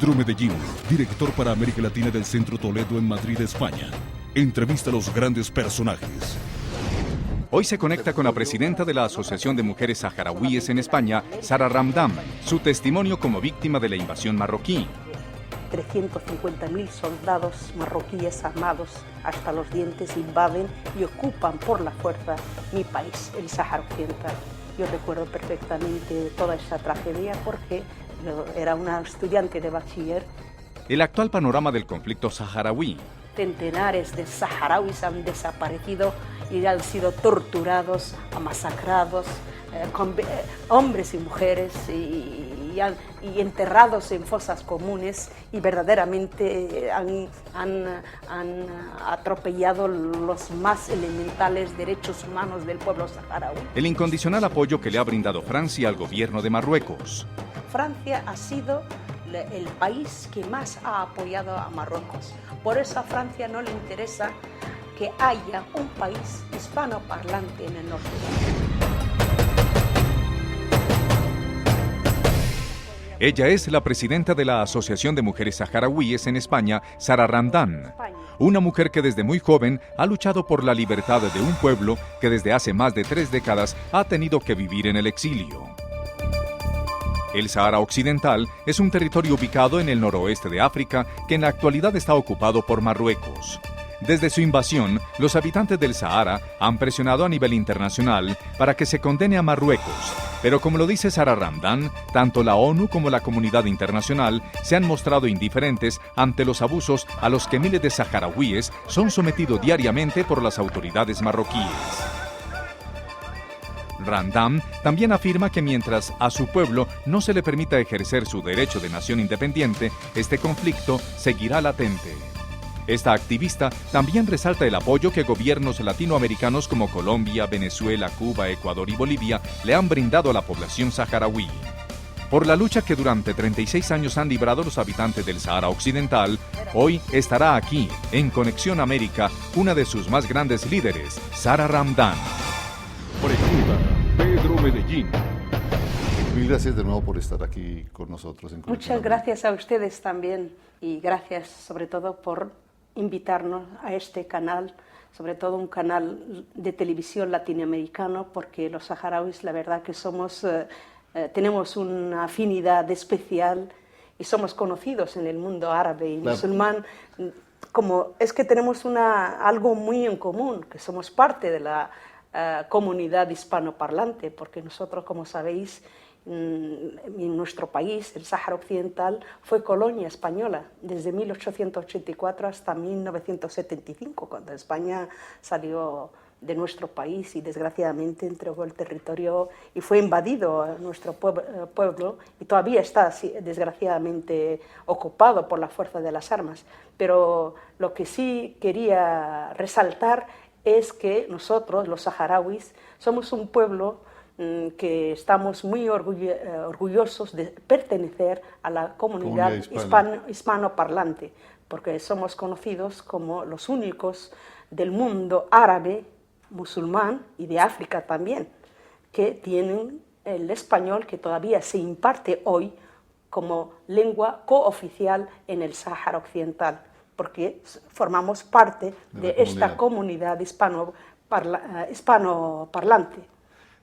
Pedro Medellín, director para América Latina del Centro Toledo en Madrid, España. Entrevista a los grandes personajes. Hoy se conecta con la presidenta de la Asociación de Mujeres Saharauíes en España, Sara Ramdán, su testimonio como víctima de la invasión marroquí. 350.000 soldados marroquíes armados hasta los dientes invaden y ocupan por la fuerza mi país, el Sáhara Occidental. Yo recuerdo perfectamente toda esa tragedia porque yo era una estudiante de bachiller. El actual panorama del conflicto saharaui. Centenares de saharauis han desaparecido y han sido torturados, masacrados, hombres y mujeres y enterrados en fosas comunes, y verdaderamente han atropellado los más elementales derechos humanos del pueblo saharaui. El incondicional apoyo que le ha brindado Francia al gobierno de Marruecos. Francia ha sido el país que más ha apoyado a Marruecos. Por eso a Francia no le interesa que haya un país hispanoparlante en el norte. Ella es la presidenta de la Asociación de Mujeres Saharauíes en España, Sara Ramdán. Una mujer que desde muy joven ha luchado por la libertad de un pueblo que desde hace más de 3 décadas ha tenido que vivir en el exilio. El Sahara Occidental es un territorio ubicado en el noroeste de África que en la actualidad está ocupado por Marruecos. Desde su invasión, los habitantes del Sahara han presionado a nivel internacional para que se condene a Marruecos. Pero como lo dice Sara Ramdán, tanto la ONU como la comunidad internacional se han mostrado indiferentes ante los abusos a los que miles de saharauíes son sometidos diariamente por las autoridades marroquíes. Ramdán también afirma que mientras a su pueblo no se le permita ejercer su derecho de nación independiente, este conflicto seguirá latente. Esta activista también resalta el apoyo que gobiernos latinoamericanos como Colombia, Venezuela, Cuba, Ecuador y Bolivia le han brindado a la población saharaui. Por la lucha que durante 36 años han librado los habitantes del Sahara Occidental, hoy estará aquí, en Conexión América, una de sus más grandes líderes, Sara Ramdán. Pregunta Pedro Medellín. Mil gracias de nuevo por estar aquí con nosotros. Muchas gracias a ustedes también, y gracias sobre todo por invitarnos a este canal, sobre todo un canal de televisión latinoamericano, porque los saharauis la verdad que tenemos una afinidad especial y somos conocidos en el mundo árabe y musulmán, como es que tenemos algo muy en común, que somos parte de la comunidad hispanoparlante, porque nosotros, como sabéis, en nuestro país, el Sáhara Occidental, fue colonia española desde 1884 hasta 1975, cuando España salió de nuestro país y desgraciadamente entregó el territorio y fue invadido a nuestro pueblo, y todavía está desgraciadamente ocupado por la fuerza de las armas. Pero lo que sí quería resaltar es que nosotros, los saharauis, somos un pueblo que estamos muy orgullosos de pertenecer a la comunidad hispanoparlante, porque somos conocidos como los únicos del mundo árabe, musulmán y de África también, que tienen el español, que todavía se imparte hoy como lengua cooficial en el Sáhara Occidental, porque formamos parte de esta comunidad hispanoparlante.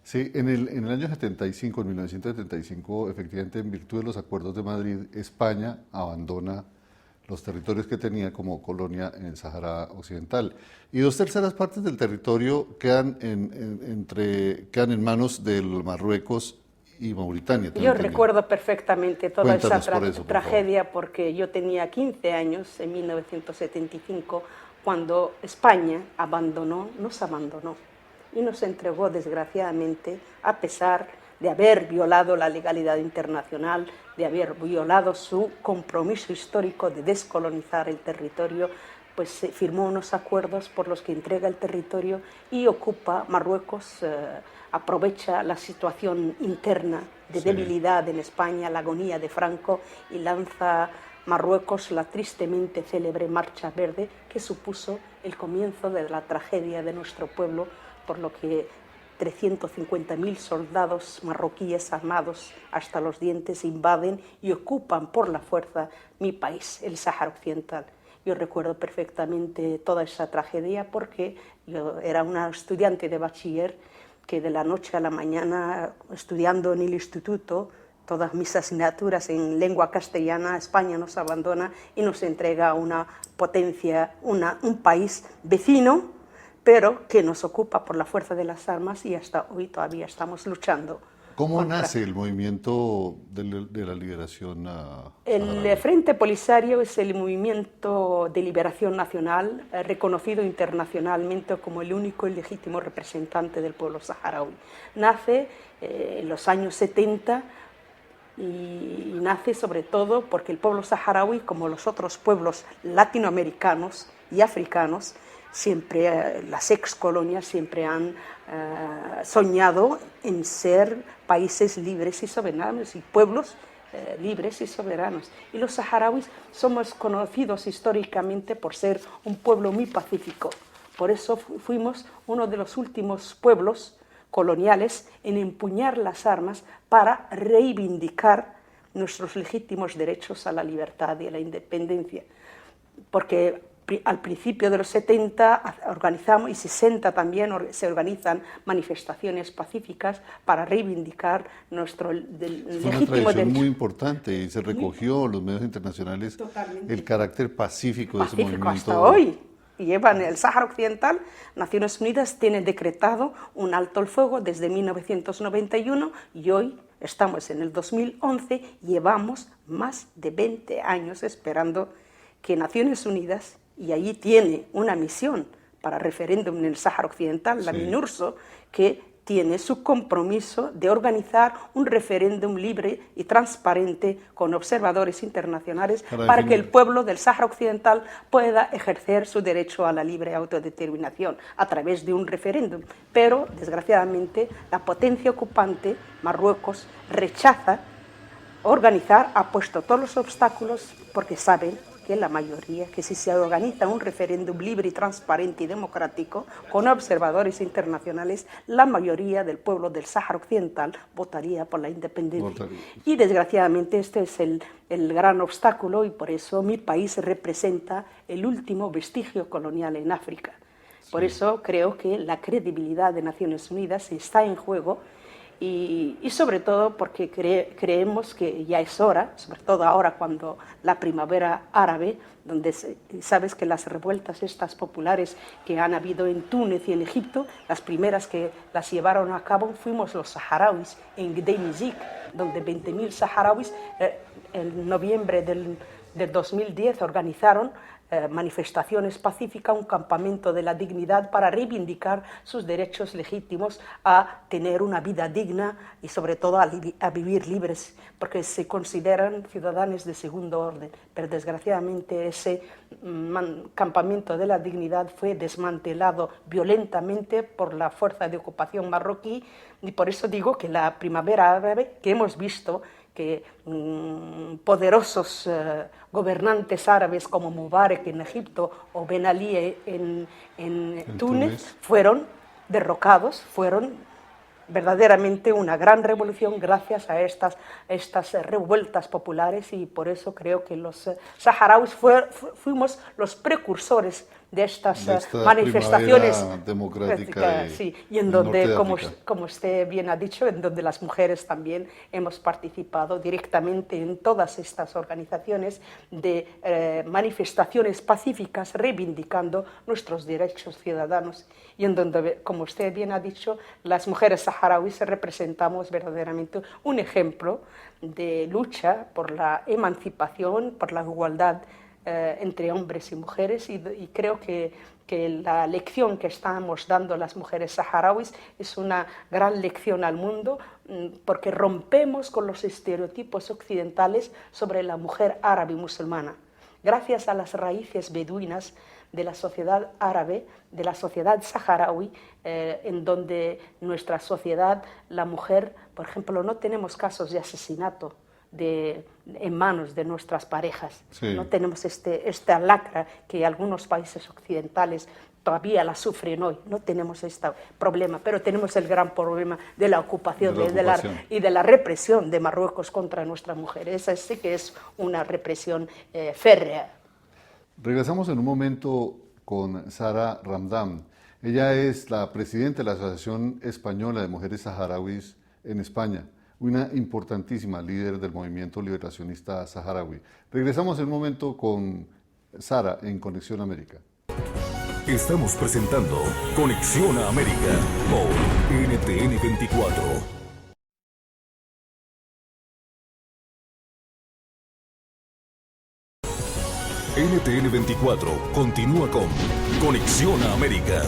Sí, en el año 75, en 1975, efectivamente, en virtud de los acuerdos de Madrid, España abandona los territorios que tenía como colonia en el Sáhara Occidental. Y 2/3 partes del territorio quedan en manos del Marruecos y Mauritania. Yo recuerdo perfectamente toda esa tragedia, porque yo tenía 15 años en 1975, cuando España nos abandonó y nos entregó, desgraciadamente, a pesar de haber violado la legalidad internacional, de haber violado su compromiso histórico de descolonizar el territorio, pues se firmó unos acuerdos por los que entrega el territorio y ocupa Marruecos, aprovecha la situación interna de debilidad en España, la agonía de Franco, y lanza Marruecos la tristemente célebre Marcha Verde, que supuso el comienzo de la tragedia de nuestro pueblo, por lo que 350.000 soldados marroquíes armados hasta los dientes invaden y ocupan por la fuerza mi país, el Sáhara Occidental. Yo recuerdo perfectamente toda esa tragedia porque yo era una estudiante de bachiller que de la noche a la mañana, estudiando en el instituto, todas mis asignaturas en lengua castellana, España nos abandona y nos entrega una potencia, un país vecino, pero que nos ocupa por la fuerza de las armas y hasta hoy todavía estamos luchando. ¿Cómo nace el movimiento de la liberación El saharaui? Frente Polisario es el movimiento de liberación nacional reconocido internacionalmente como el único y legítimo representante del pueblo saharaui. Nace en los años 70 y nace sobre todo porque el pueblo saharaui, como los otros pueblos latinoamericanos y africanos, siempre, las excolonias siempre han soñado en ser países libres y soberanos y pueblos libres y soberanos. Y los saharauis somos conocidos históricamente por ser un pueblo muy pacífico. Por eso fuimos uno de los últimos pueblos coloniales en empuñar las armas para reivindicar nuestros legítimos derechos a la libertad y a la independencia. Porque al principio de los 70 organizamos, y 60 también se organizan manifestaciones pacíficas para reivindicar nuestro legítimo derecho. Fue una tradición muy importante y se recogió en los medios internacionales el carácter pacífico de ese movimiento. Hasta hoy. Y llevan el Sáhara Occidental, Naciones Unidas tiene decretado un alto el fuego desde 1991 y hoy estamos en el 2011, llevamos más de 20 años esperando que Naciones Unidas, y allí tiene una misión para referéndum en el Sáhara Occidental, la MINURSO, que tiene su compromiso de organizar un referéndum libre y transparente con observadores internacionales para que el pueblo del Sáhara Occidental pueda ejercer su derecho a la libre autodeterminación a través de un referéndum. Pero, desgraciadamente, la potencia ocupante, Marruecos, rechaza organizar, ha puesto todos los obstáculos porque saben que la mayoría, que si se organiza un referéndum libre y transparente y democrático con observadores internacionales, la mayoría del pueblo del Sáhara Occidental votaría por la independencia. Y desgraciadamente este es el gran obstáculo y por eso mi país representa el último vestigio colonial en África. Por eso creo que la credibilidad de Naciones Unidas está en juego. Y sobre todo porque creemos que ya es hora, sobre todo ahora cuando la primavera árabe, donde sabes que las revueltas estas populares que han habido en Túnez y en Egipto, las primeras que las llevaron a cabo fuimos los saharauis en Gdeim-Izik, donde 20.000 saharauis en noviembre del 2010 organizaron manifestaciones pacíficas, un campamento de la dignidad para reivindicar sus derechos legítimos a tener una vida digna y sobre todo a vivir libres, porque se consideran ciudadanos de segundo orden. Pero desgraciadamente ese campamento de la dignidad fue desmantelado violentamente por la fuerza de ocupación marroquí y por eso digo que la primavera árabe que hemos visto que poderosos gobernantes árabes como Mubarak en Egipto o Ben Ali en Túnez fueron derrocados, fueron verdaderamente una gran revolución gracias a estas revueltas populares y por eso creo que los saharauis fuimos los precursores de estas manifestaciones democráticas y en donde, como usted bien ha dicho, en donde las mujeres también hemos participado directamente en todas estas organizaciones de manifestaciones pacíficas reivindicando nuestros derechos ciudadanos y en donde, como usted bien ha dicho, las mujeres saharauis representamos verdaderamente un ejemplo de lucha por la emancipación, por la igualdad entre hombres y mujeres y creo que la lección que estamos dando las mujeres saharauis es una gran lección al mundo porque rompemos con los estereotipos occidentales sobre la mujer árabe y musulmana. Gracias a las raíces beduinas de la sociedad árabe, de la sociedad saharaui, en donde nuestra sociedad, la mujer, por ejemplo, no tenemos casos de asesinato en manos de nuestras parejas. Sí. No tenemos esta lacra que algunos países occidentales todavía la sufren hoy. No tenemos este problema, pero tenemos el gran problema de la ocupación, y de la represión de Marruecos contra nuestras mujeres. Esa sí que es una represión férrea. Regresamos en un momento con Sara Ramdán. Ella es la presidenta de la Asociación Española de Mujeres Saharauis en España, una importantísima líder del movimiento liberacionista saharaui. Regresamos en un momento con Sara en Conexión América. Estamos presentando Conexión a América por NTN 24. NTN 24 continúa con Conexión a América.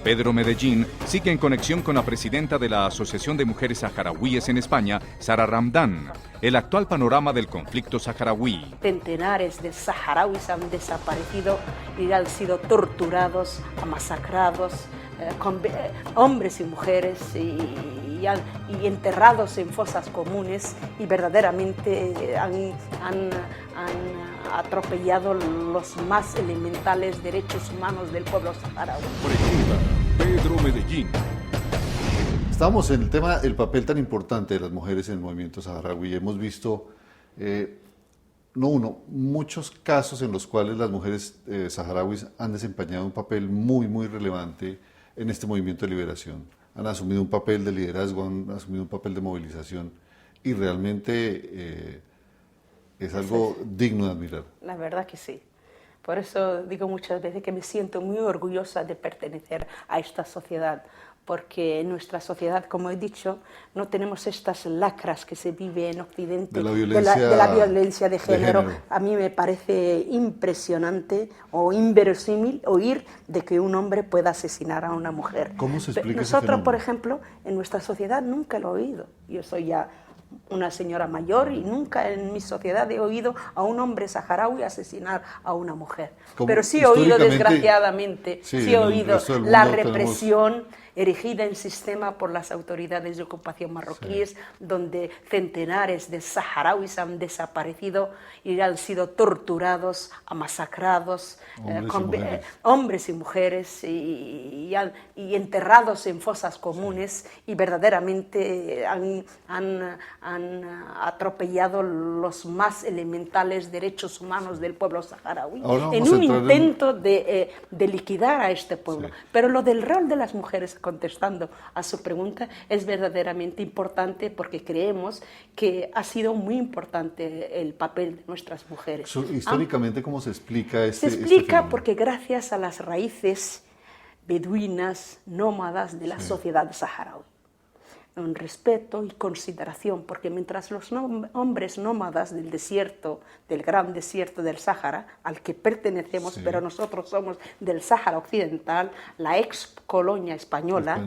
Pedro Medellín sigue en conexión con la presidenta de la Asociación de Mujeres Saharauíes en España, Sara Ramdán. El actual panorama del conflicto saharaui. Centenares de saharauis han desaparecido y han sido torturados, masacrados, hombres y mujeres y enterrados en fosas comunes, y verdaderamente han atropellado los más elementales derechos humanos del pueblo saharaui. Pedro Medellín. Estamos en el tema, el papel tan importante de las mujeres en el movimiento saharaui. Hemos visto, muchos casos en los cuales las mujeres saharauis han desempeñado un papel muy, muy relevante en este movimiento de liberación. Han asumido un papel de liderazgo, han asumido un papel de movilización, y realmente es algo digno de admirar. La verdad que sí. Por eso digo muchas veces que me siento muy orgullosa de pertenecer a esta sociedad, porque en nuestra sociedad, como he dicho, no tenemos estas lacras que se vive en Occidente de la violencia de género. A mí me parece impresionante o inverosímil oír de que un hombre pueda asesinar a una mujer. ¿Cómo se explica Nosotros, ese fenómeno? por ejemplo, en nuestra sociedad nunca lo he oído. Yo soy ya una señora mayor y nunca en mi sociedad he oído a un hombre saharaui asesinar a una mujer. Pero sí he oído, desgraciadamente, sí he oído la represión erigida en sistema por las autoridades de ocupación marroquíes, donde centenares de saharauis han desaparecido y han sido torturados, masacrados, hombres y mujeres, y enterrados en fosas comunes, y verdaderamente han atropellado los más elementales derechos humanos del pueblo saharaui en un intento de liquidar a este pueblo. Sí. Pero lo del rol de las mujeres, contestando a su pregunta, es verdaderamente importante, porque creemos que ha sido muy importante el papel de nuestras mujeres. Históricamente, ¿cómo se explica Se explica porque gracias a las raíces beduinas, nómadas de la sociedad saharaui. Un respeto y consideración, porque mientras los hombres nómadas del desierto, del gran desierto del Sáhara, al que pertenecemos, pero nosotros somos del Sáhara Occidental, la ex colonia española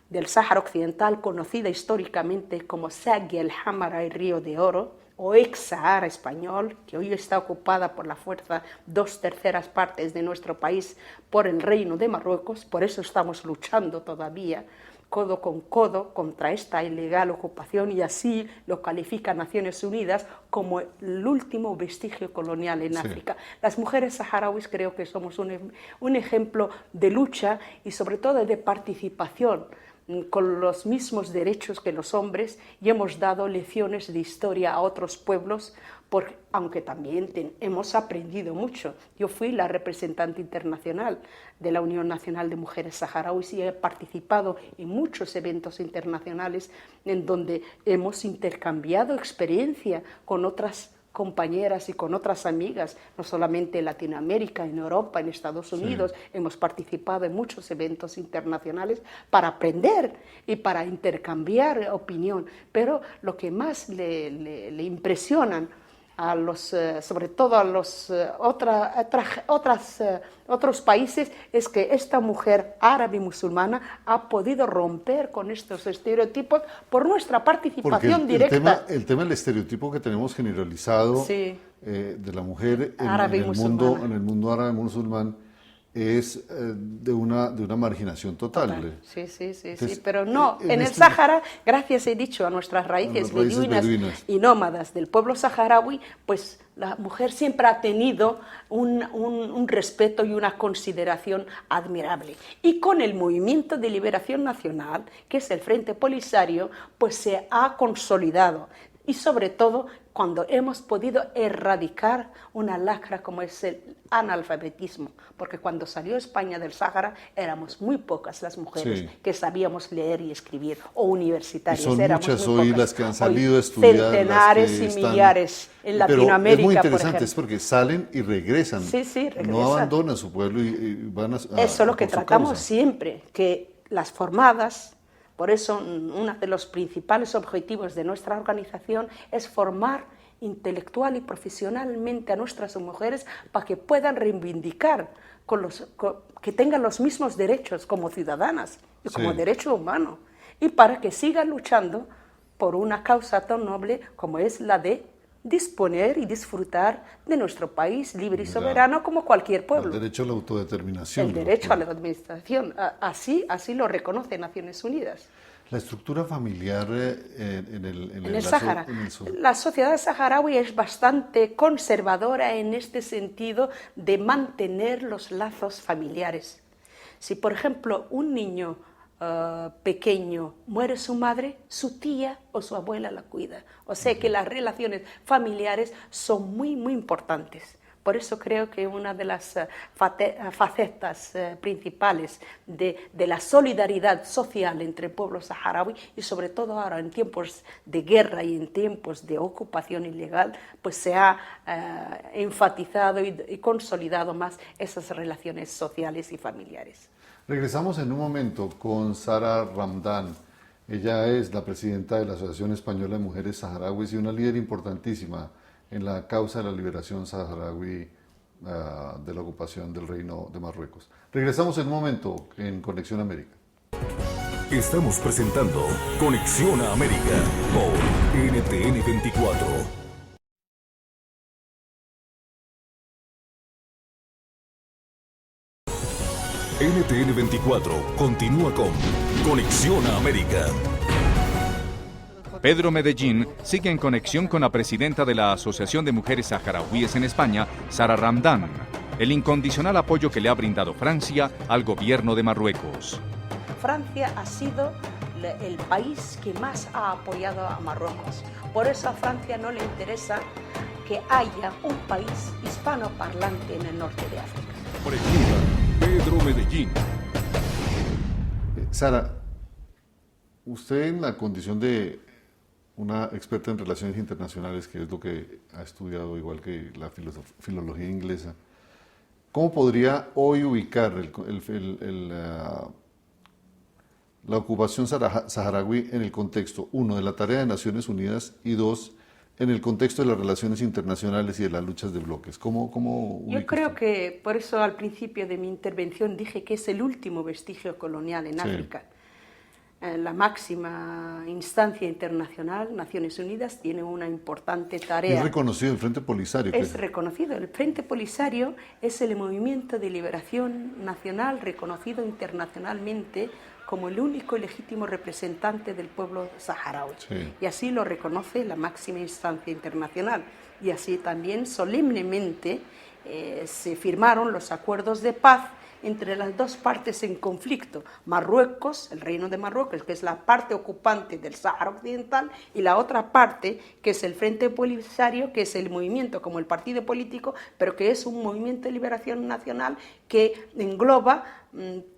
del Sáhara Occidental, conocida históricamente como Sagui el Hamara y Río de Oro, o ex Sahara español, que hoy está ocupada por la fuerza 2/3 partes de nuestro país por el Reino de Marruecos. Por eso estamos luchando todavía codo con codo contra esta ilegal ocupación, y así lo califica Naciones Unidas como el último vestigio colonial en África. Las mujeres saharauis creo que somos un ejemplo de lucha y sobre todo de participación con los mismos derechos que los hombres, y hemos dado lecciones de historia a otros pueblos, aunque también hemos aprendido mucho. Yo fui la representante internacional de la Unión Nacional de Mujeres Saharauis y he participado en muchos eventos internacionales en donde hemos intercambiado experiencia con otras compañeras y con otras amigas, no solamente en Latinoamérica, en Europa, en Estados Unidos. Hemos participado en muchos eventos internacionales para aprender y para intercambiar opinión. Pero lo que más le impresionan a los, sobre todo a los otros países, es que esta mujer árabe musulmana ha podido romper con estos estereotipos por nuestra participación directa. El tema del estereotipo que tenemos generalizado de la mujer en el mundo árabe musulmán es de una marginación total. Sí, Entonces, pero no, en el este- Sáhara, gracias he dicho a nuestras raíces beduinas beduinas y nómadas del pueblo saharaui, pues la mujer siempre ha tenido un respeto y una consideración admirable. Y con el Movimiento de Liberación Nacional, que es el Frente Polisario, pues se ha consolidado. Y sobre todo cuando hemos podido erradicar una lacra como es el analfabetismo, porque cuando salió España del Sáhara éramos muy pocas las mujeres Sí. que sabíamos leer y escribir, o universitarias. Y son éramos muchas muy hoy pocas. las que han Hoy salido a estudiar. centenares las que y están... millares en Latinoamérica, Pero es muy por interesante, ejemplo. es porque salen y regresan. Sí, regresan. No abandonan su pueblo y van a Eso es lo que por su tratamos causa. siempre, que las formadas, por eso uno de los principales objetivos de nuestra organización es formar intelectual y profesionalmente a nuestras mujeres para que puedan reivindicar, que tengan los mismos derechos como ciudadanas y como Sí. derecho humano, y para que sigan luchando por una causa tan noble como es la de disponer y disfrutar de nuestro país libre y Ya. soberano como cualquier pueblo. El derecho a la autodeterminación. El de los derecho a la pueblos. administración, así lo reconoce Naciones Unidas. La estructura familiar en En el Sáhara, en el la sociedad saharaui es bastante conservadora en este sentido de mantener los lazos familiares. Si, por ejemplo, un niño pequeño muere su madre, su tía o su abuela la cuida. O sea que las relaciones familiares son muy, muy importantes. Por eso creo que una de las facetas principales de la solidaridad social entre el pueblo saharaui, y sobre todo ahora en tiempos de guerra y en tiempos de ocupación ilegal, pues se ha enfatizado y consolidado más esas relaciones sociales y familiares. Regresamos en un momento con Sara Ramdan. Ella es la presidenta de la Asociación Española de Mujeres Saharauis y una líder importantísima en la causa de la liberación saharaui de la ocupación del Reino de Marruecos. Regresamos en un momento en Conexión América. Estamos presentando Conexión a América por NTN 24. NTN 24 continúa con Conexión a América. Pedro Medellín sigue en conexión con la presidenta de la Asociación de Mujeres Saharauíes en España, Sara Ramdan, el incondicional apoyo que le ha brindado Francia al gobierno de Marruecos. Francia ha sido el país que más ha apoyado a Marruecos. Por eso a Francia no le interesa que haya un país hispanoparlante en el norte de África. Pregunta Pedro Medellín. Sara, usted en la condición de una experta en relaciones internacionales, que es lo que ha estudiado igual que la filología inglesa, ¿cómo podría hoy ubicar la ocupación saharaui en el contexto, uno, de la tarea de Naciones Unidas y dos, en el contexto de las relaciones internacionales y de las luchas de bloques? ¿Cómo Yo creo que, por eso al principio de mi intervención dije que es el último vestigio colonial en África. La máxima instancia internacional, Naciones Unidas, tiene una importante tarea. Es reconocido el Frente Polisario. Es reconocido. El Frente Polisario es el movimiento de liberación nacional reconocido internacionalmente como el único y legítimo representante del pueblo saharaui. Sí. Y así lo reconoce la máxima instancia internacional. Y así también solemnemente se firmaron los acuerdos de paz entre las dos partes en conflicto, Marruecos, el Reino de Marruecos, que es la parte ocupante del Sáhara Occidental, y la otra parte, que es el Frente Polisario, que es el movimiento como el partido político, pero que es un movimiento de liberación nacional que engloba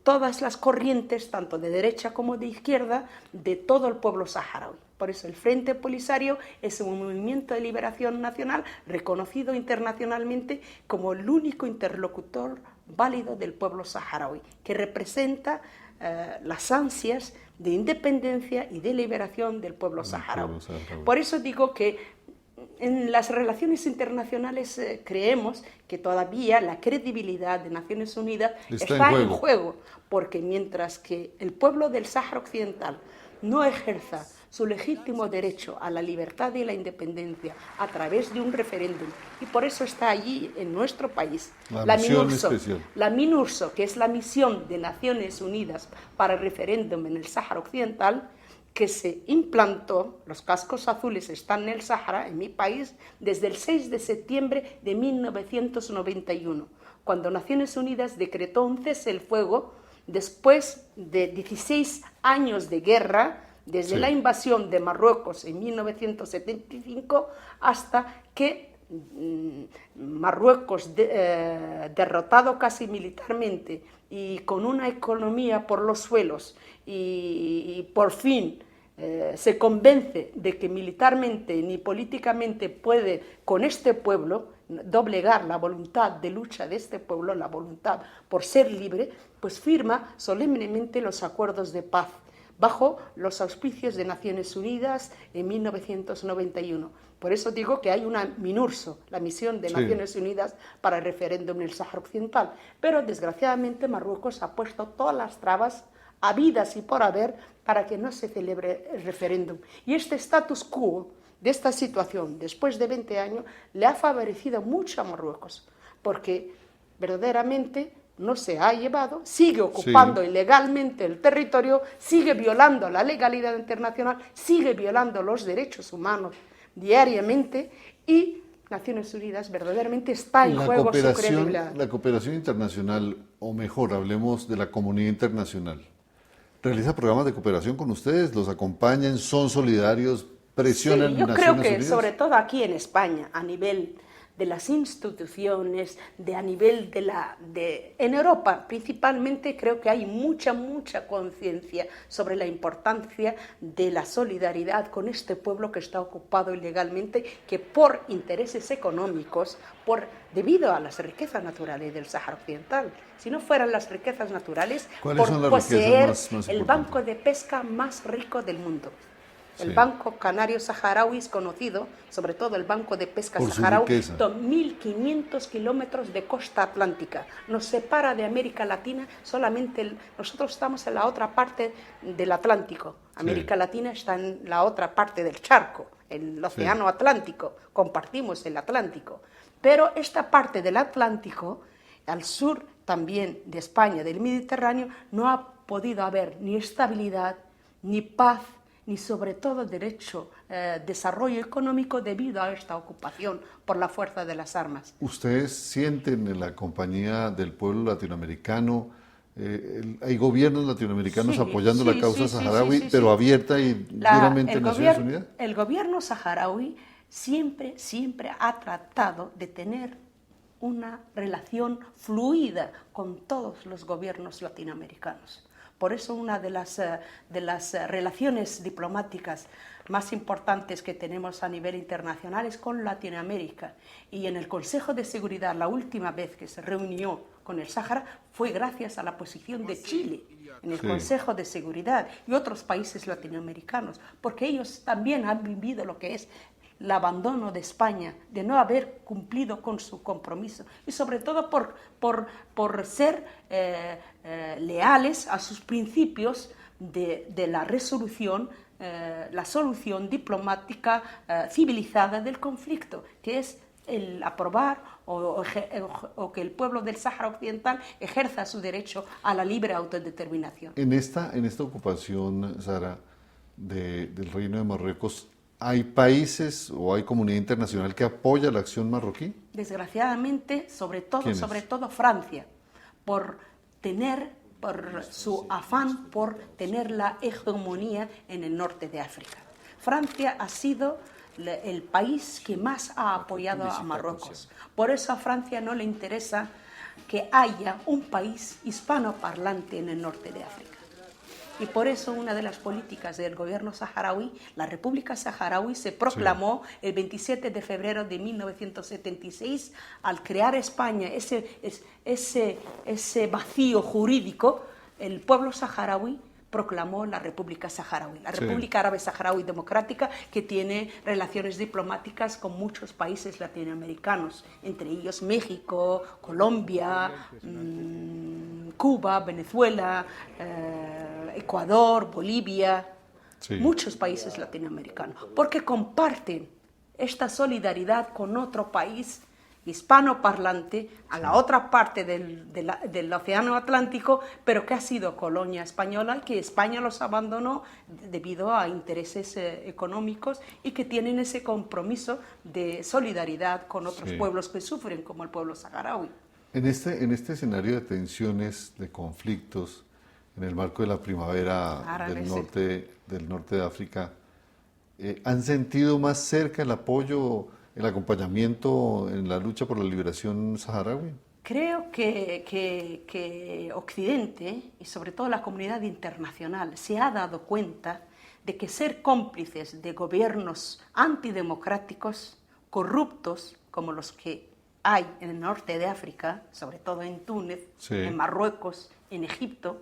todas las corrientes, tanto de derecha como de izquierda, de todo el pueblo saharaui. Por eso el Frente Polisario es un movimiento de liberación nacional reconocido internacionalmente como el único interlocutor válido del pueblo saharaui, que representa las ansias de independencia y de liberación del pueblo saharaui. Por eso digo que en las relaciones internacionales creemos que todavía la credibilidad de Naciones Unidas está en juego, porque mientras que el pueblo del Sáhara Occidental no ejerza su legítimo derecho a la libertad y la independencia a través de un referéndum, y por eso está allí en nuestro país la MINURSO, que es la Misión de Naciones Unidas para el Referéndum en el Sáhara Occidental, que se implantó, los cascos azules están en el Sáhara, en mi país, desde el 6 de septiembre de 1991, cuando Naciones Unidas decretó un cese el fuego después de 16 años de guerra, desde la invasión de Marruecos en 1975 hasta que Marruecos, derrotado casi militarmente y con una economía por los suelos, y por fin se convence de que militarmente ni políticamente puede con este pueblo doblegar la voluntad de lucha de este pueblo, la voluntad por ser libre, pues firma solemnemente los acuerdos de paz bajo los auspicios de Naciones Unidas en 1991. Por eso digo que hay una MINURSO, la Misión de Naciones Unidas para el Referéndum en el Sáhara Occidental. Pero desgraciadamente Marruecos ha puesto todas las trabas habidas y por haber para que no se celebre el referéndum. Y este status quo de esta situación, después de 20 años, le ha favorecido mucho a Marruecos, porque verdaderamente no se ha llevado, sigue ocupando ilegalmente el territorio, sigue violando la legalidad internacional, sigue violando los derechos humanos diariamente, y Naciones Unidas verdaderamente está en juego su credibilidad. La cooperación internacional, o mejor, hablemos de la comunidad internacional, ¿realiza programas de cooperación con ustedes? ¿Los acompañan? ¿Son solidarios? ¿Presionan Yo Naciones creo que Unidas? sobre todo aquí en España, a nivel de las instituciones, a nivel en Europa principalmente, creo que hay mucha conciencia sobre la importancia de la solidaridad con este pueblo que está ocupado ilegalmente, que por intereses económicos, debido a las riquezas naturales del Sáhara Occidental, si no fueran las riquezas naturales, por poseer el banco de pesca más rico del mundo. El Banco Canario Saharaui es conocido, sobre todo el Banco de Pesca Saharaui, 1.500 kilómetros de costa atlántica. Nos separa de América Latina solamente, nosotros estamos en la otra parte del Atlántico. América Latina está en la otra parte del charco, el Océano Atlántico, compartimos el Atlántico. Pero esta parte del Atlántico, al sur también de España, del Mediterráneo, no ha podido haber ni estabilidad, ni paz, ni sobre todo desarrollo económico debido a esta ocupación por la fuerza de las armas. ¿Ustedes sienten en la compañía del pueblo latinoamericano, hay gobiernos latinoamericanos apoyando la causa saharaui, pero abierta y duramente en Naciones Unidas? El gobierno saharaui siempre ha tratado de tener una relación fluida con todos los gobiernos latinoamericanos. Por eso una de las relaciones diplomáticas más importantes que tenemos a nivel internacional es con Latinoamérica. Y en el Consejo de Seguridad, la última vez que se reunió con el Sáhara, fue gracias a la posición de Chile en el Consejo de Seguridad y otros países latinoamericanos, porque ellos también han vivido lo que es el abandono de España, de no haber cumplido con su compromiso, y sobre todo por ser leales a sus principios de la resolución, la solución diplomática civilizada del conflicto, que es el aprobar o que el pueblo del Sáhara Occidental ejerza su derecho a la libre autodeterminación. En esta ocupación, Sara, del Reino de Marruecos, ¿hay países o hay comunidad internacional que apoya la acción marroquí? Desgraciadamente, sobre todo Francia, por su afán por tener la hegemonía en el norte de África. Francia ha sido el país que más ha apoyado a Marruecos. Por eso a Francia no le interesa que haya un país hispanoparlante en el norte de África. Y por eso una de las políticas del gobierno saharaui, la República Saharaui, se proclamó el 27 de febrero de 1976, al crear España ese vacío jurídico. El pueblo saharaui proclamó la República Saharaui, la República Árabe Saharaui Democrática, que tiene relaciones diplomáticas con muchos países latinoamericanos, entre ellos México, Colombia, Cuba, Venezuela, Ecuador, Bolivia. muchos países latinoamericanos, porque comparten esta solidaridad con otro país hispanoparlante a la otra parte del Océano Atlántico, pero que ha sido colonia española y que España los abandonó debido a intereses económicos y que tienen ese compromiso de solidaridad con otros pueblos que sufren, como el pueblo saharaui. En este escenario de tensiones, de conflictos, en el marco de la primavera del norte de África, ¿han sentido más cerca el apoyo, el acompañamiento en la lucha por la liberación saharaui? Creo que Occidente, y sobre todo la comunidad internacional, se ha dado cuenta de que ser cómplices de gobiernos antidemocráticos, corruptos, como los que hay en el norte de África, sobre todo en Túnez, en Marruecos, en Egipto,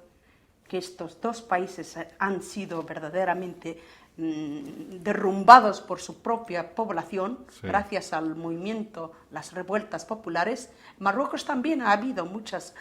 que estos dos países han sido verdaderamente derrumbados por su propia población, gracias al movimiento, las revueltas populares. En Marruecos también ha habido muchas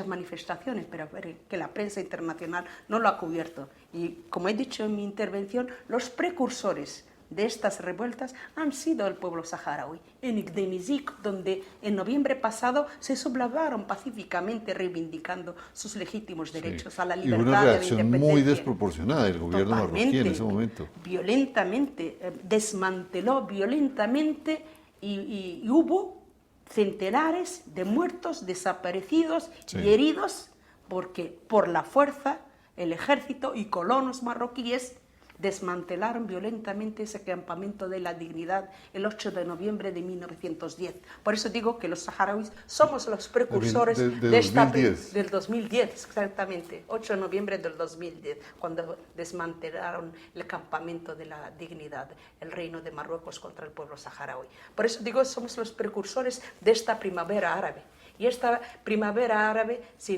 manifestaciones, pero que la prensa internacional no lo ha cubierto. Y como he dicho en mi intervención, los precursores de estas revueltas han sido el pueblo saharaui. En Igdenizik, donde en noviembre pasado se sublevaron pacíficamente reivindicando sus legítimos derechos a la libertad, y una reacción de la independencia. muy desproporcionada del gobierno marroquí en ese momento. Violentamente, desmanteló violentamente y hubo centenares de muertos, desaparecidos y heridos, porque por la fuerza el ejército y colonos marroquíes desmantelaron violentamente ese campamento de la dignidad el 8 de noviembre de 1910. Por eso digo que los saharauis somos los precursores del 2010, exactamente, 8 de noviembre del 2010, cuando desmantelaron el campamento de la dignidad, el reino de Marruecos contra el pueblo saharaui. Por eso digo, somos los precursores de esta primavera árabe. Y esta primavera árabe, si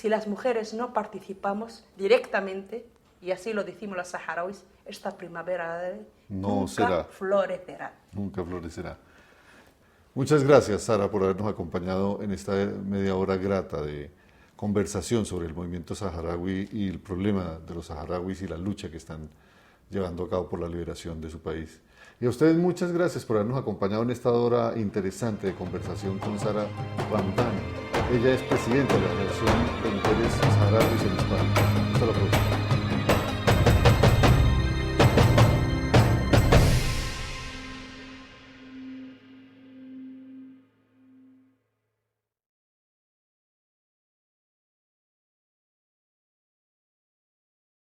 las mujeres no participamos directamente, y así lo decimos los saharauis, esta primavera árabe nunca florecerá. Nunca florecerá. Muchas gracias, Sara, por habernos acompañado en esta media hora grata de conversación sobre el movimiento saharaui y el problema de los saharauis y la lucha que están llevando a cabo por la liberación de su país. Y a ustedes muchas gracias por habernos acompañado en esta hora interesante de conversación con Sara Ramdan. Ella es presidenta de la Asociación de Mujeres Saharauis en España. Hasta la próxima.